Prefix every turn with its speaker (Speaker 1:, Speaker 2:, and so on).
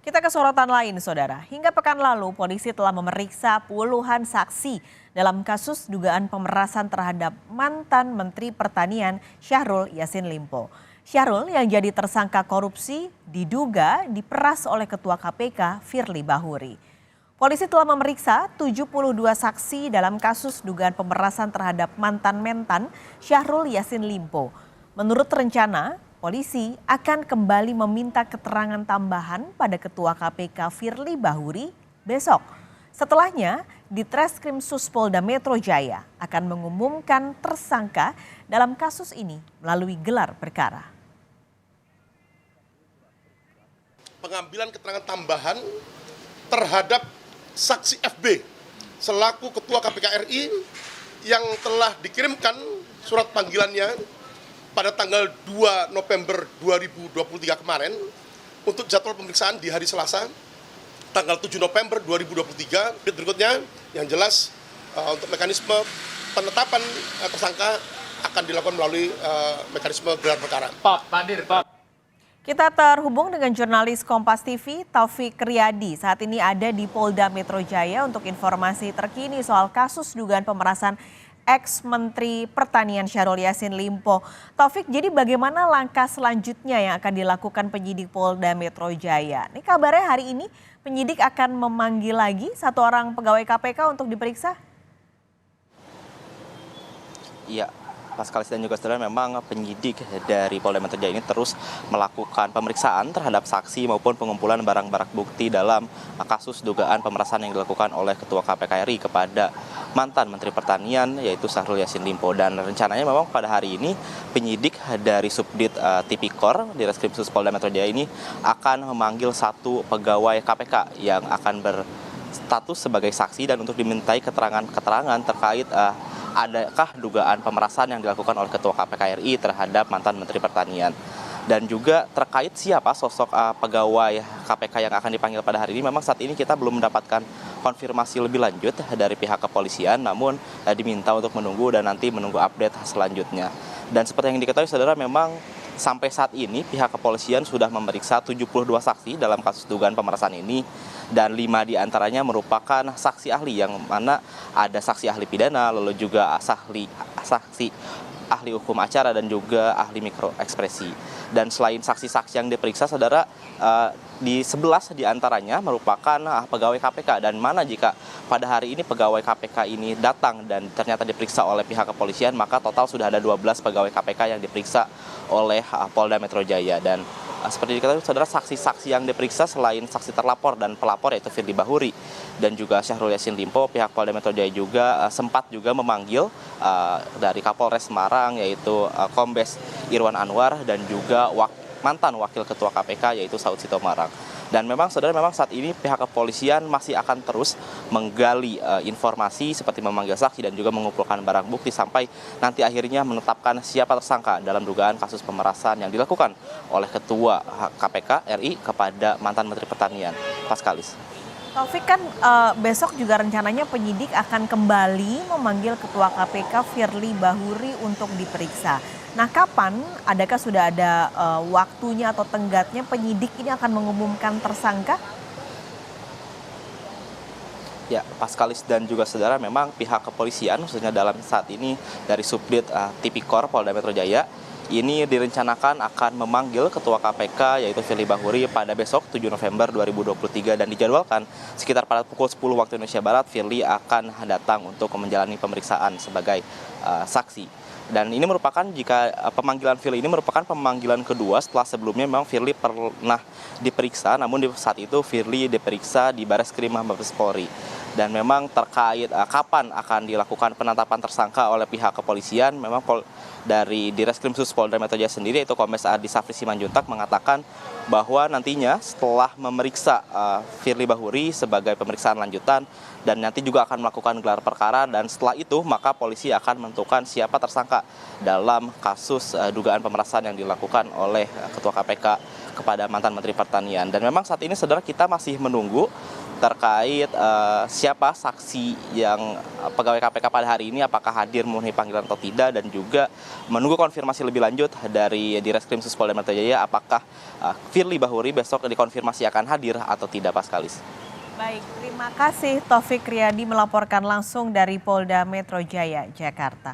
Speaker 1: Kita ke sorotan lain, Saudara. Hingga pekan lalu, polisi telah memeriksa puluhan saksi dalam kasus dugaan pemerasan terhadap mantan Menteri Pertanian Syahrul Yassin Limpo. Syahrul yang jadi tersangka korupsi diduga diperas oleh Ketua KPK Firly Bahuri. Polisi telah memeriksa 72 saksi dalam kasus dugaan pemerasan terhadap mantan Mentan Syahrul Yassin Limpo. Menurut rencana, polisi akan kembali meminta keterangan tambahan pada Ketua KPK Firly Bahuri besok. Setelahnya, di Treskrimsus Polda Metro Jaya akan mengumumkan tersangka dalam kasus ini melalui gelar perkara.
Speaker 2: Pengambilan keterangan tambahan terhadap saksi FB selaku Ketua KPK RI yang telah dikirimkan surat panggilannya pada tanggal 2 November 2023 kemarin untuk jadwal pemeriksaan di hari Selasa tanggal 7 November 2023. Berikutnya yang jelas untuk mekanisme penetapan tersangka akan dilakukan melalui mekanisme gelar perkara.
Speaker 3: Pak.
Speaker 1: Kita terhubung dengan jurnalis Kompas TV Taufik Riyadi. Saat ini ada di Polda Metro Jaya untuk informasi terkini soal kasus dugaan pemerasan ex-Menteri Pertanian Syahrul Yassin Limpo. Taufik, jadi bagaimana langkah selanjutnya yang akan dilakukan penyidik Polda Metro Jaya? Ini kabarnya hari ini penyidik akan memanggil lagi satu orang pegawai KPK untuk diperiksa?
Speaker 4: Iya, Paskalis dan juga saudara, memang penyidik dari Polda Metro Jaya ini terus melakukan pemeriksaan terhadap saksi maupun pengumpulan barang-barang bukti dalam kasus dugaan pemerasan yang dilakukan oleh Ketua KPK RI kepada mantan Menteri Pertanian yaitu Syahrul Yassin Limpo. Dan rencananya memang pada hari ini penyidik dari Subdit Tipikor di Reskrimsus Polda Metro Jaya ini akan memanggil satu pegawai KPK yang akan berstatus sebagai saksi dan untuk dimintai keterangan terkait adakah dugaan pemerasan yang dilakukan oleh Ketua KPK RI terhadap mantan Menteri Pertanian. Dan juga terkait siapa sosok pegawai KPK yang akan dipanggil pada hari ini, memang saat ini kita belum mendapatkan konfirmasi lebih lanjut dari pihak kepolisian, namun diminta untuk menunggu dan nanti menunggu update selanjutnya. Dan seperti yang diketahui saudara, memang sampai saat ini pihak kepolisian sudah memeriksa 72 saksi dalam kasus dugaan pemerasan ini, dan 5 diantaranya merupakan saksi ahli, yang mana ada saksi ahli pidana, lalu juga saksi ahli hukum acara dan juga ahli mikroekspresi. Dan selain saksi-saksi yang diperiksa, saudara, di 11 diantaranya merupakan pegawai KPK, dan mana jika pada hari ini pegawai KPK ini datang dan ternyata diperiksa oleh pihak kepolisian, maka total sudah ada 12 pegawai KPK yang diperiksa oleh Polda Metro Jaya. Dan seperti diketahui saudara, saksi-saksi yang diperiksa selain saksi terlapor dan pelapor yaitu Firly Bahuri dan juga Syahrul Yassin Limpo, pihak Polda Metro Jaya juga sempat juga memanggil dari Kapolres Semarang yaitu Kombes Irwan Anwar dan juga mantan Wakil Ketua KPK yaitu Saud Sitomorang. Dan memang saudara, memang saat ini pihak kepolisian masih akan terus menggali informasi seperti memanggil saksi dan juga mengumpulkan barang bukti sampai nanti akhirnya menetapkan siapa tersangka dalam dugaan kasus pemerasan yang dilakukan oleh Ketua KPK RI kepada mantan Menteri Pertanian. Paskalis.
Speaker 1: Taufik, kan besok juga rencananya penyidik akan kembali memanggil Ketua KPK Firly Bahuri untuk diperiksa. Nah, kapan, adakah sudah ada waktunya atau tenggatnya penyidik ini akan mengumumkan tersangka?
Speaker 4: Ya, Paskalis dan juga saudara, memang pihak kepolisian khususnya dalam saat ini dari Subdit Tipikor Polda Metro Jaya ini direncanakan akan memanggil Ketua KPK yaitu Firly Bahuri pada besok 7 November 2023, dan dijadwalkan sekitar pada pukul 10 waktu Indonesia Barat Firly akan datang untuk menjalani pemeriksaan sebagai saksi. Dan ini merupakan, jika pemanggilan Firly ini merupakan pemanggilan kedua setelah sebelumnya memang Firly pernah diperiksa, namun di saat itu Firly diperiksa di Bareskrim Mabes Polri. Dan memang terkait kapan akan dilakukan penetapan tersangka oleh pihak kepolisian, memang dari Direskrimsus Polda Metro Jaya sendiri yaitu Kombes Ardi Safri Simanjuntak mengatakan bahwa nantinya setelah memeriksa Firly Bahuri sebagai pemeriksaan lanjutan dan nanti juga akan melakukan gelar perkara, dan setelah itu maka polisi akan menentukan siapa tersangka dalam kasus dugaan pemerasan yang dilakukan oleh Ketua KPK kepada mantan Menteri Pertanian. Dan memang saat ini saudara, kita masih menunggu terkait siapa saksi yang pegawai KPK pada hari ini, apakah hadir memenuhi panggilan atau tidak, dan juga menunggu konfirmasi lebih lanjut dari Direskrim Sus Polda Metro Jaya apakah Firly Bahuri besok dikonfirmasi akan hadir atau tidak, Paskalis.
Speaker 1: Baik, terima kasih Taufik Riyadi melaporkan langsung dari Polda Metro Jaya, Jakarta.